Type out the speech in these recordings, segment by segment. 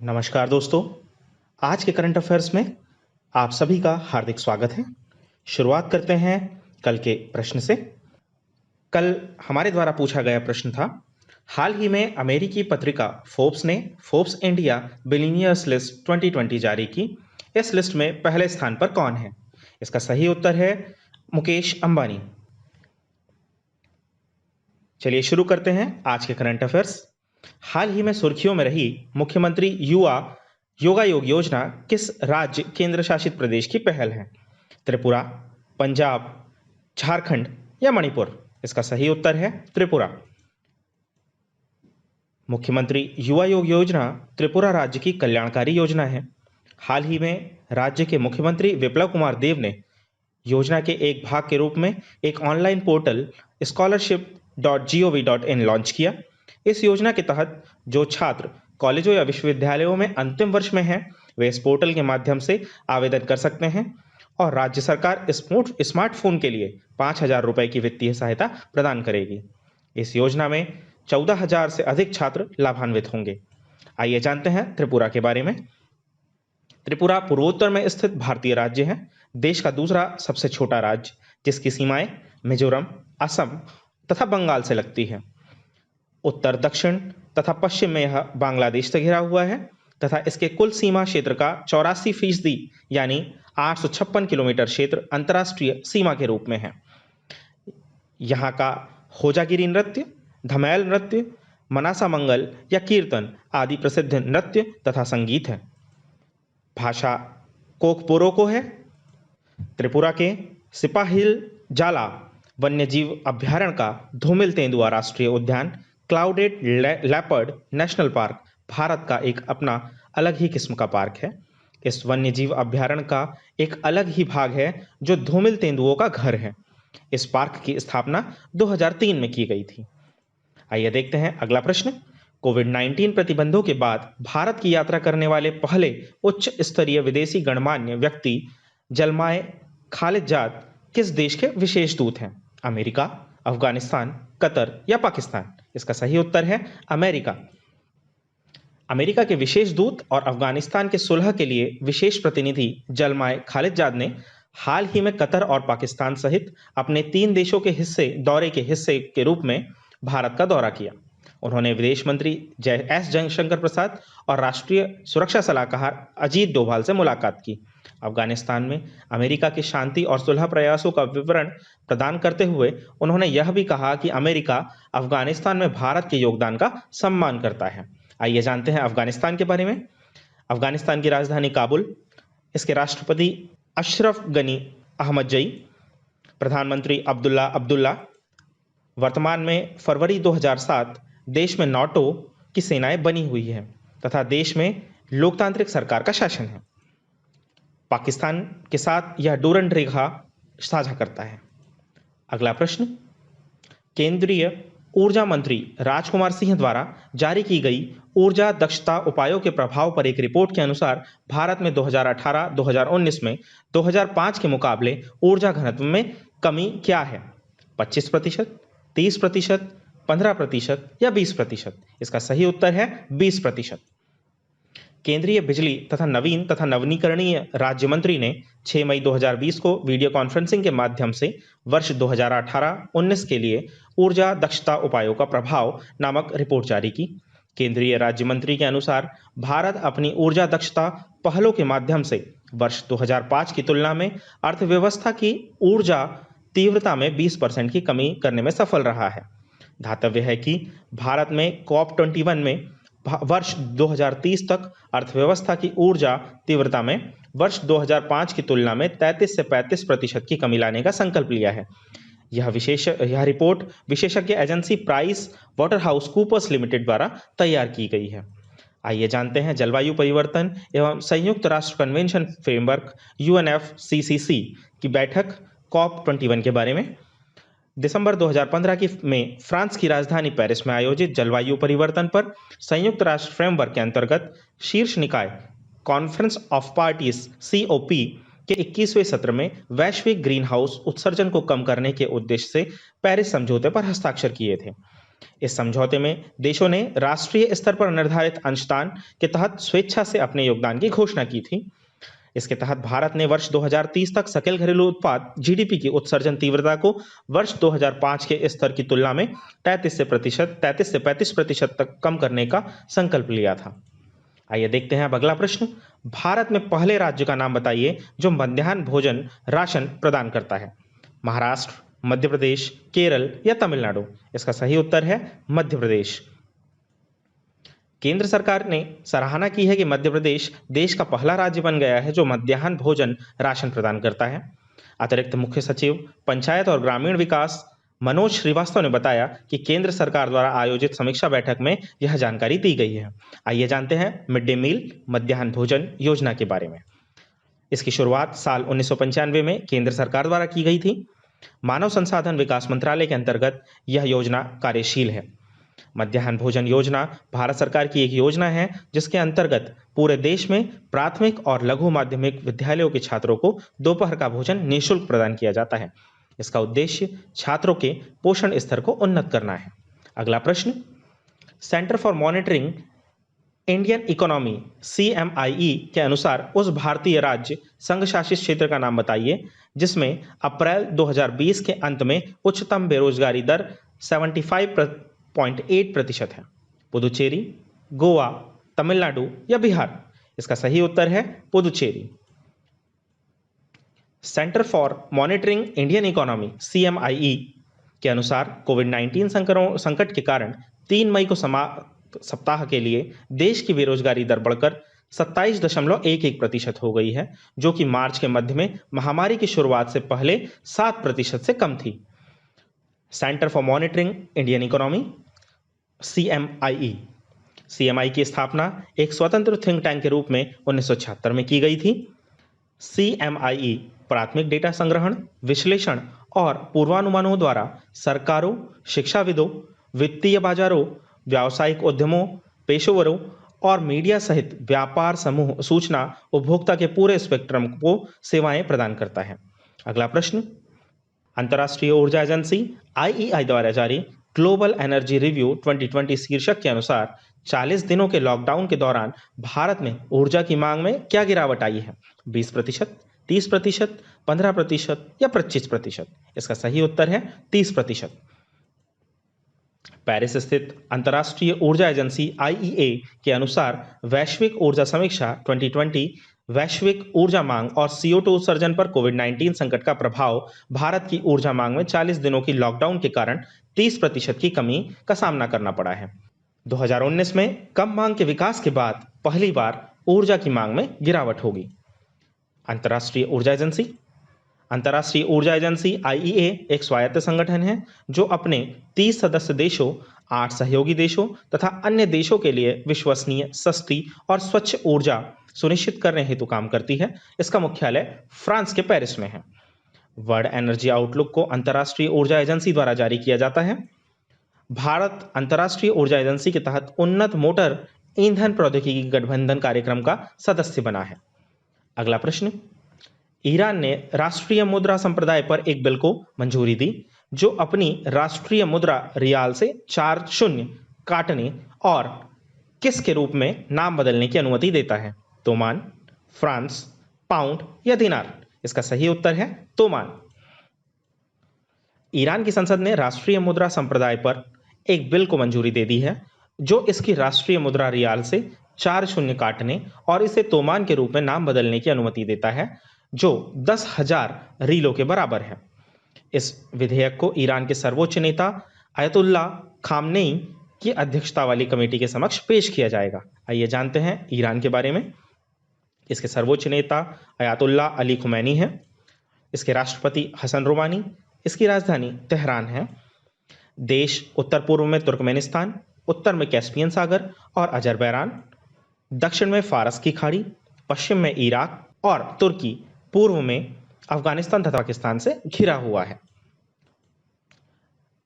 नमस्कार दोस्तों। आज के करंट अफेयर्स में आप सभी का हार्दिक स्वागत है। शुरुआत करते हैं कल के प्रश्न से। कल हमारे द्वारा पूछा गया प्रश्न था, हाल ही में अमेरिकी पत्रिका फोर्ब्स ने फोर्ब्स इंडिया बिलियनियर्स लिस्ट 2020 जारी की। इस लिस्ट में पहले स्थान पर कौन है? इसका सही उत्तर है मुकेश अंबानी। चलिए शुरू करते हैं आज के करंट अफेयर्स। हाल ही में सुर्खियों में रही मुख्यमंत्री युवा योगा योग योजना किस राज्य केंद्र शासित प्रदेश की पहल है? त्रिपुरा, पंजाब, झारखंड या मणिपुर? इसका सही उत्तर है त्रिपुरा। मुख्यमंत्री युवा योग योजना त्रिपुरा राज्य की कल्याणकारी योजना है। हाल ही में राज्य के मुख्यमंत्री विप्लव कुमार देव ने योजना के एक भाग के रूप में एक ऑनलाइन पोर्टल scholarship.gov.in लॉन्च किया। इस योजना के तहत जो छात्र कॉलेजों या विश्वविद्यालयों में अंतिम वर्ष में हैं, वे इस पोर्टल के माध्यम से आवेदन कर सकते हैं और राज्य सरकार स्मार्टफोन के लिए 5,000 रुपए की वित्तीय सहायता प्रदान करेगी। इस योजना में 14,000 से अधिक छात्र लाभान्वित होंगे। आइए जानते हैं त्रिपुरा के बारे में। त्रिपुरा पूर्वोत्तर में स्थित भारतीय राज्य है, देश का दूसरा सबसे छोटा राज्य, जिसकी सीमाएं मिजोरम, असम तथा बंगाल से लगती है। उत्तर, दक्षिण तथा पश्चिम में यह बांग्लादेश से घिरा हुआ है तथा इसके कुल सीमा क्षेत्र का 84% यानी 856 किलोमीटर क्षेत्र अंतर्राष्ट्रीय सीमा के रूप में है। यहाँ का होजागिरी नृत्य, धमैल नृत्य, मनासा मंगल या कीर्तन आदि प्रसिद्ध नृत्य तथा संगीत है। भाषा कोकबोरोको है। त्रिपुरा के सिपाहिल जाला वन्यजीव अभ्यारण्य का धूमिल तेंदुआ राष्ट्रीय उद्यान, clouded leopard national park Bharat का एक अपना अलग ही किस्म का पार्क है। इस वन्यजीव अभ्यारण्य का एक अलग ही भाग है जो धूमिल तेंदुओं का घर है। इस पार्क की स्थापना 2003 में की गई थी। आइए देखते हैं अगला प्रश्न। कोविड-19 प्रतिबंधों के बाद भारत की यात्रा करने वाले पहले उच्च स्तरीय विदेशी गणमान्य व्यक्ति जलमाय खालिदजाद किस देश के विशेष दूत हैं? अमेरिका, अफगानिस्तान, कतर या पाकिस्तान? इसका सही उत्तर है अमेरिका। अमेरिका के विशेष दूत और अफगानिस्तान के सुलह के लिए विशेष प्रतिनिधि जलमाय खालिदजाद ने हाल ही में कतर और पाकिस्तान सहित अपने 3 देशों के दौरे के हिस्से के रूप में भारत का दौरा किया। उन्होंने विदेश मंत्री एस जयशंकर प्रसाद और राष्ट्रीय सुरक्षा सलाहकार अजीत डोभाल से मुलाकात की। अफगानिस्तान में अमेरिका की शांति और सुलह प्रयासों का विवरण प्रदान करते हुए उन्होंने यह भी कहा कि अमेरिका अफगानिस्तान में भारत के योगदान का सम्मान करता है। आइए जानते हैं अफगानिस्तान के बारे में। अफगानिस्तान की राजधानी काबुल, इसके राष्ट्रपति अशरफ गनी अहमदजई, प्रधानमंत्री अब्दुल्ला। वर्तमान में फरवरी 2007 देश में नाटो की सेनाएं बनी हुई है तथा देश में लोकतांत्रिक सरकार का शासन है। पाकिस्तान के साथ यह डूरंड रेखा साझा करता है। अगला प्रश्न। केंद्रीय ऊर्जा मंत्री राजकुमार सिंह द्वारा जारी की गई ऊर्जा दक्षता उपायों के प्रभाव पर एक रिपोर्ट के अनुसार भारत में 2018-2019 में 2005 के मुकाबले ऊर्जा घनत्व में कमी क्या है? 25%, 30%, 15% या 20%? इसका सही उत्तर है 20%। केंद्रीय बिजली तथा नवीन तथा नवीकरणीय राज्य मंत्री ने 6 मई 2020 को वीडियो कॉन्फ्रेंसिंग के माध्यम से वर्ष 2018-19 के लिए ऊर्जा दक्षता उपायों का प्रभाव नामक रिपोर्ट जारी की। केंद्रीय राज्य मंत्री के अनुसार भारत अपनी ऊर्जा दक्षता पहलों के माध्यम से वर्ष 2005 की तुलना में अर्थव्यवस्था की ऊर्जा तीव्रता में 20% की कमी करने में सफल रहा है। ध्यातव्य है कि भारत में COP21 में वर्ष 2030 तक अर्थव्यवस्था की ऊर्जा तीव्रता में वर्ष 2005 की तुलना में 33 से 35% की कमी लाने का संकल्प लिया है। यह रिपोर्ट विशेषज्ञ agency Price Waterhouse Coopers Limited द्वारा तैयार की गई है। आइए जानते हैं जलवायु परिवर्तन एवं संयुक्त राष्ट्र कन्वेंशन फ्रेमवर्क UNFCCC की बैठक COP21 के बारे में। दिसंबर 2015 में फ्रांस की राजधानी पेरिस में आयोजित जलवायु परिवर्तन पर संयुक्त राष्ट्र फ्रेमवर्क के अंतर्गत शीर्ष निकाय कॉन्फ्रेंस ऑफ पार्टीज COP के 21वें सत्र में वैश्विक ग्रीन हाउस उत्सर्जन को कम करने के उद्देश्य से पेरिस समझौते पर हस्ताक्षर किए थे। इस समझौते में देशों ने राष्ट्रीय स्तर पर निर्धारित अंशदान के तहत स्वेच्छा से अपने योगदान की घोषणा की थी। इसके तहत भारत ने वर्ष 2030 तक सकल घरेलू उत्पाद जीडीपी की उत्सर्जन तीव्रता को वर्ष 2005 के स्तर की तुलना में 33 से 35% तक कम करने का संकल्प लिया था। आइए देखते हैं अब अगला प्रश्न। भारत में पहले राज्य का नाम बताइए जो मध्याह्न भोजन राशन प्रदान करता है। महाराष्ट्र, मध्य प्रदेश, केरल या तमिलनाडु। इसका सही उत्तर है मध्य प्रदेश। केंद्र सरकार ने सराहना की है कि मध्य प्रदेश देश का पहला राज्य बन गया है जो मध्याह्न भोजन राशन प्रदान करता है। अतिरिक्त मुख्य सचिव पंचायत और ग्रामीण विकास मनोज श्रीवास्तव ने बताया कि केंद्र सरकार द्वारा आयोजित समीक्षा बैठक में यह जानकारी दी गई है। आइए जानते हैं मिड डे मील मध्याह्न भोजन योजना के बारे में। इसकी शुरुआत साल 1995 में केंद्र सरकार द्वारा की गई थी। मानव संसाधन विकास मंत्रालय के अंतर्गत यह योजना कार्यशील है। मध्याह्न भोजन योजना भारत सरकार की एक योजना है जिसके अंतर्गत पूरे देश में प्राथमिक और लघु माध्यमिक विद्यालयों के छात्रों को दोपहर का भोजन निःशुल्क प्रदान किया जाता है। इसका उद्देश्य छात्रों के पोषण स्तर को उन्नत करना है। अगला प्रश्न। Centre for monitoring Indian economy CMIE के अनुसार उस भारतीय राज्य संघ शासित क्षेत्र का नाम बताइए जिसमें अप्रैल 2020 के अंत में उच्चतम बेरोजगारी दर 75.8% है। पुदुचेरी, गोवा, तमिलनाडु या बिहार। इसका सही उत्तर है Puducherry. Centre for monitoring Indian economy CMIE के अनुसार कोविड-19 संकट के कारण 3 मई को सप्ताह के लिए देश की बेरोजगारी दर बढ़कर 27.11% हो गई है जो कि मार्च के मध्य में महामारी की शुरुआत से पहले 7% से कम थी। Centre for monitoring Indian economy CMI की स्थापना एक स्वतंत्र थिंक टैंक के रूप में 1976 में की गई थी। CMIE प्राथमिक डेटा संग्रहण, विश्लेषण और पूर्वानुमानों द्वारा सरकारों, शिक्षाविदों, वित्तीय बाजारों, व्यावसायिक उद्यमों, पेशेवरों और मीडिया सहित व्यापार समूह सूचना उपभोक्ता के पूरे स्पेक्ट्रम को सेवाएं प्रदान करता है। अगला प्रश्न। अंतर्राष्ट्रीय ऊर्जा एजेंसी IEI द्वारा जारी ग्लोबल एनर्जी रिव्यू 2020 शीर्षक के अनुसार 40 दिनों के लॉकडाउन के दौरान भारत में ऊर्जा की मांग में क्या गिरावट आई है? 20%, 30%, 15% या 25%। इसका सही उत्तर है 30%। पेरिस स्थित अंतर्राष्ट्रीय ऊर्जा एजेंसी IEA के अनुसार वैश्विक ऊर्जा समीक्षा 2020 वैश्विक ऊर्जा मांग और CO2 उत्सर्जन पर कोविड-19 संकट का प्रभाव भारत की ऊर्जा मांग में 40 दिनों की लॉकडाउन के कारण 30% की कमी का सामना करना पड़ा है। 2019 में कम मांग के विकास के बाद पहली बार ऊर्जा की मांग में गिरावट होगी। अंतर्राष्ट्रीय ऊर्जा एजेंसी IEA एक स्वायत्त संगठन है जो अपने 30 सदस्य देशों, 8 सहयोगी देशों तथा अन्य देशों के लिए विश्वसनीय, सस्ती और स्वच्छ ऊर्जा सुनिश्चित करने हेतु काम करती है। इसका मुख्यालय फ्रांस के पेरिस में है। वर्ल्ड एनर्जी आउटलुक को अंतर्राष्ट्रीय ऊर्जा एजेंसी द्वारा जारी किया जाता है। भारत अंतर्राष्ट्रीय ऊर्जा एजेंसी के तहत उन्नत मोटर ईंधन प्रौद्योगिकी गठबंधन कार्यक्रम का सदस्य बना है। अगला प्रश्न। ईरान ने राष्ट्रीय मुद्रा संप्रदाय पर एक बिल को मंजूरी दी जो अपनी राष्ट्रीय मुद्रा रियाल से 4 शून्य काटने और किस के रूप में नाम बदलने की अनुमति देता है? तोमान, फ्रांस, पाउंड या दिनार। इसका सही उत्तर है तोमान। ईरान की संसद ने राष्ट्रीय मुद्रा संप्रदाय पर एक बिल को मंजूरी दे दी है जो इसकी राष्ट्रीय मुद्रा रियाल से 4 शून्य काटने और इसे तोमान के रूप में नाम बदलने की अनुमति देता है जो 10,000 रीलों के बराबर है। इस विधेयक को ईरान के सर्वोच्च नेता अयतुल्ला खामनेई की अध्यक्षता वाली कमेटी के समक्ष पेश किया जाएगा। आइए जानते हैं ईरान के बारे में। इसके सर्वोच्च नेता अयातुल्ला अली खुमैनी है। इसके राष्ट्रपति हसन रोमानी। इसकी राजधानी तेहरान है। देश उत्तर पूर्व में तुर्कमेनिस्तान, उत्तर में कैस्पियन सागर और अजरबैजान, दक्षिण में फारस की खाड़ी, पश्चिम में इराक और तुर्की, पूर्व में अफगानिस्तान तथा पाकिस्तान से घिरा हुआ है।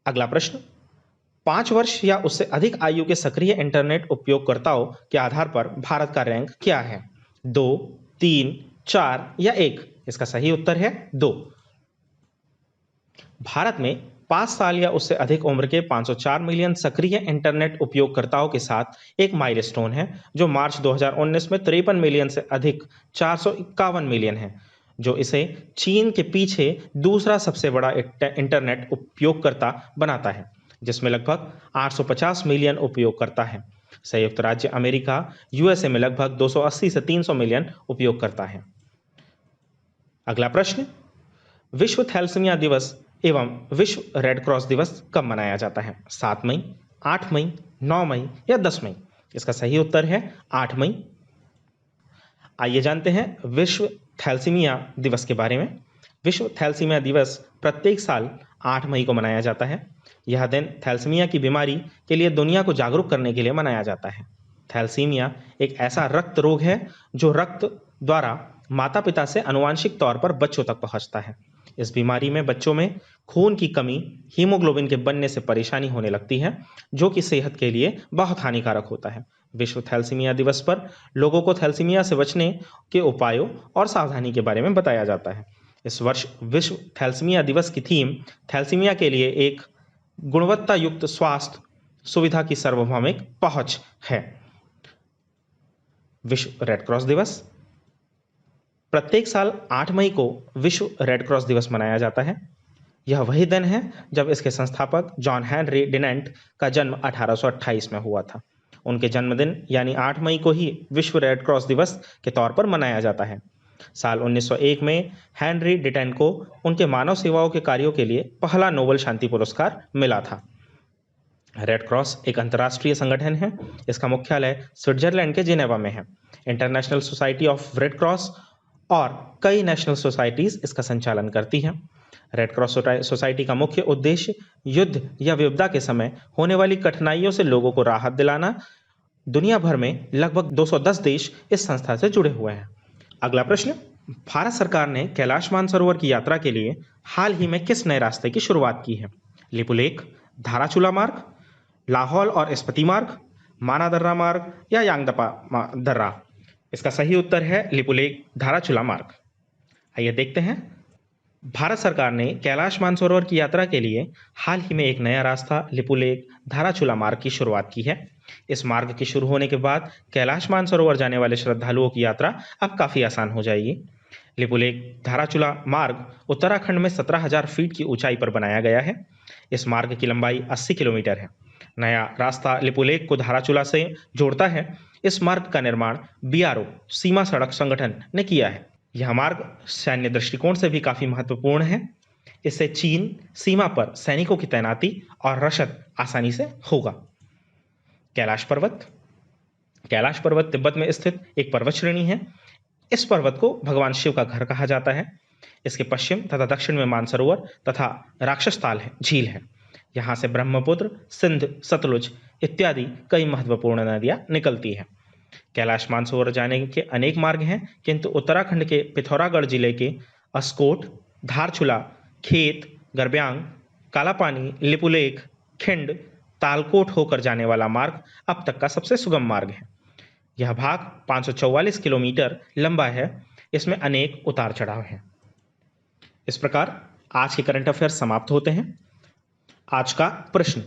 अगला प्रश्न। 5 वर्ष या उससे अधिक आयु के सक्रिय इंटरनेट उपयोगकर्ताओं के आधार पर भारत का रैंक क्या है? 2, 3, 4 या 1। इसका सही उत्तर है 2। भारत में 5 साल या उससे अधिक उम्र के 504 मिलियन सक्रिय इंटरनेट उपयोगकर्ताओं के साथ एक माइलस्टोन है, जो मार्च 2019 में 53 मिलियन से अधिक 451 मिलियन है, जो इसे चीन के पीछे दूसरा सबसे बड़ा इंटरनेट उपयोगकर्ता बनाता है, जिसमें लगभग 850 मिलियन उपयोगकर्ता हैं। संयुक्त राज्य अमेरिका यूएसए में लगभग 280 से 300 मिलियन उपयोगकर्ता हैं। अगला प्रश्न, विश्व थैलेसीमिया दिवस एवं विश्व रेड क्रॉस दिवस कब मनाया जाता है? 7 मई, 8 मई, 9 मई या 10 मई? इसका सही उत्तर है 8 मई। आइए जानते हैं विश्व थैलेसीमिया दिवस के बारे में। विश्व थैलेसीमिया दिवस प्रत्येक साल 8 मई को मनाया जाता है। यह दिन थैलेसीमिया की बीमारी के लिए दुनिया को जागरूक करने के लिए मनाया जाता है। थैलेसीमिया एक ऐसा रक्त रोग है जो रक्त द्वारा माता पिता से आनुवांशिक तौर पर बच्चों तक पहुंचता है। इस बीमारी में बच्चों में खून की कमी, हीमोग्लोबिन के बनने से परेशानी होने लगती है, जो कि सेहत के लिए बहुत हानिकारक होता है। विश्व थैलेसीमिया दिवस पर लोगों को थैलेसीमिया से बचने के उपायों और सावधानी के बारे में बताया जाता है। इस वर्ष विश्व थैलेसीमिया दिवस की थीम थैलेसीमिया के लिए एक गुणवत्ता युक्त स्वास्थ्य सुविधा की सार्वभौमिक पहुंच है। विश्व रेड क्रॉस दिवस प्रत्येक साल 8 मई को विश्व रेड क्रॉस दिवस मनाया जाता है। यह वही दिन है जब इसके संस्थापक जॉन हेनरी डिनेंट का जन्म 1828 में हुआ था। उनके जन्मदिन यानी 8 मई को ही विश्व रेड क्रॉस दिवस के तौर पर मनाया जाता है। साल 1901 में हेनरी डिनेंट को उनके मानव सेवाओं के कार्यों के लिए पहला नोबेल शांति पुरस्कार मिला था। रेड क्रॉस एक अंतर्राष्ट्रीय संगठन है। इसका मुख्यालय स्विट्जरलैंड के जिनेवा में है। International society of red cross और कई नेशनल सोसाइटीज इसका संचालन करती हैं। रेड क्रॉस सोसाइटी का मुख्य उद्देश्य युद्ध या विपदा के समय होने वाली कठिनाइयों से लोगों को राहत दिलाना। दुनिया भर में लगभग 210 देश इस संस्था से जुड़े हुए हैं। अगला प्रश्न, भारत सरकार ने कैलाश मानसरोवर की यात्रा के लिए हाल ही में किस नए रास्ते की शुरुआत की है? लिपुलेख, धाराचूला मार्ग, लाहौल और स्पीति मार्ग, माना दर्रा मार्ग या यांगदपा दर्रा? इसका सही उत्तर है लिपुलेख धाराचूला मार्ग। आइए देखते हैं, भारत सरकार ने कैलाश मानसरोवर की यात्रा के लिए हाल ही में एक नया रास्ता लिपुलेख धाराचूला मार्ग की शुरुआत की है। इस मार्ग के शुरू होने के बाद कैलाश मानसरोवर जाने वाले श्रद्धालुओं की यात्रा अब काफ़ी आसान हो जाएगी। लिपुलेख धाराचूला मार्ग उत्तराखंड में 17,000 फीट की ऊंचाई पर बनाया गया है। इस मार्ग की लंबाई 80 किलोमीटर है। नया रास्ता लिपुलेख को धाराचूला से जोड़ता है। इस मार्ग का निर्माण बीआरओ सीमा सड़क संगठन ने किया है। यह मार्ग सैन्य दृष्टिकोण से भी काफ़ी महत्वपूर्ण है। इससे चीन सीमा पर सैनिकों की तैनाती और रसद आसानी से होगा। कैलाश पर्वत तिब्बत में स्थित एक पर्वत श्रेणी है। इस पर्वत को भगवान शिव का घर कहा जाता है। इसके पश्चिम तथा दक्षिण में मानसरोवर तथा राक्षसताल झील है। यहाँ से ब्रह्मपुत्र, सिंध, सतलुज इत्यादि कई महत्वपूर्ण नदियाँ निकलती हैं। कैलाश मानसरोवर जाने के अनेक मार्ग हैं, किंतु उत्तराखंड के पिथौरागढ़ जिले के अस्कोट, धारचूला, खेत, गरब्यांग, कालापानी, लिपुलेख, खिंड, तालकोट होकर जाने वाला मार्ग अब तक का सबसे सुगम मार्ग है। यह भाग 544 किलोमीटर लंबा है। इसमें अनेक उतार चढ़ाव हैं। इस प्रकार आज के करंट अफेयर्स समाप्त होते हैं। आज का प्रश्न,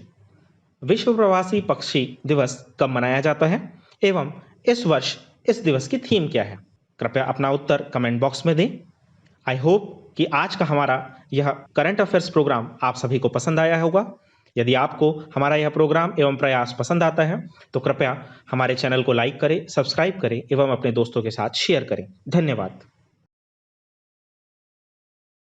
विश्व प्रवासी पक्षी दिवस कब मनाया जाता है एवं इस वर्ष इस दिवस की थीम क्या है? कृपया अपना उत्तर कमेंट बॉक्स में दें। आई होप कि आज का हमारा यह करंट अफेयर्स प्रोग्राम आप सभी को पसंद आया होगा। यदि आपको हमारा यह प्रोग्राम एवं प्रयास पसंद आता है तो कृपया हमारे चैनल को लाइक करें, सब्सक्राइब करें एवं अपने दोस्तों के साथ शेयर करें। धन्यवाद।